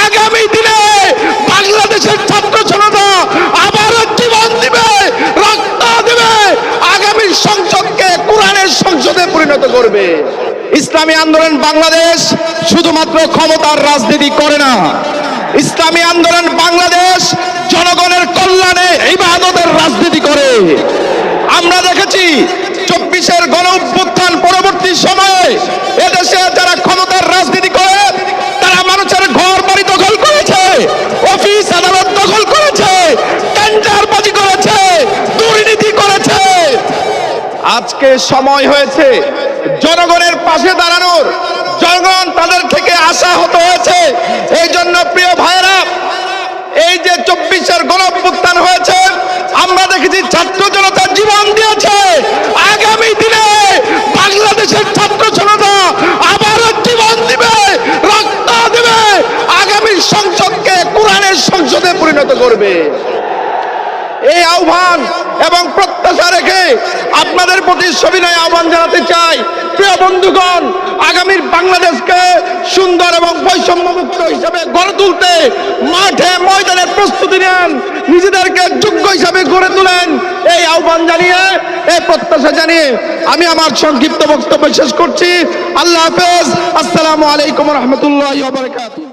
আগামী দিনে বাংলাদেশের ছাত্র জনতা আবারও জীবন দিবে, রক্ত দিবে, আগামী সংসদকে কোরআনের সংসদে পরিণত করবে। ইসলামী আন্দোলন বাংলাদেশ শুধুমাত্র ক্ষমতার রাজনীতি করে না, ইসলামী আন্দোলন বাংলাদেশ জনগণের কল্যাণে ইবাদতের রাজনীতি করে। আমরা দেখেছি 24-এর গণ অভ্যুত্থান পরবর্তী সময়ে এদেশে যারা ক্ষমতার রাজনীতি করে তারা মানুষের ঘর বাড়ি দখল করেছে, অফিস আদালত দখল করেছে, টেন্ডারবাজি করেছে, দুর্নীতি করেছে। আজকে সময় হয়েছে জনগণের পাশে দাঁড়ানোর, জনগণ তাদের থেকে আশাহত হয়েছে। এই জন্য প্রিয় ভাইয়েরা, এই যে 24-এর গণ অভ্যুত্থান হয়েছে, আমরা দেখেছি ছাত্র জনতা জীবন দিয়েছে। আগামী দিনে বাংলাদেশের ছাত্র জনতা আবারও জীবন দিবে, রক্ত দিবে, আগামী সংসদকে কোরআনের সংসদে পরিণত করবে। এই আহ্বান এবং প্রত্যাশা রেখে আপনাদের প্রতি সবিনয় আহ্বান জানাতে চাই, প্রিয় বন্ধুগণ, আগামীর বাংলাদেশকে সুন্দর এবং বৈষম্যমুক্ত হিসাবে গড়ে তুলতে মাঠে ময়দানে প্রস্তুতি নেন, নিজেদেরকে যোগ্য হিসাবে গড়ে তোলেন। এই আহ্বান জানিয়ে, এই প্রত্যাশা জানিয়ে আমি আমার সংক্ষিপ্ত বক্তব্য শেষ করছি। আল্লাহ হাফেজ। আসসালামু আলাইকুম ওয়া রাহমাতুল্লাহি ওয়া বারাকাতুহু।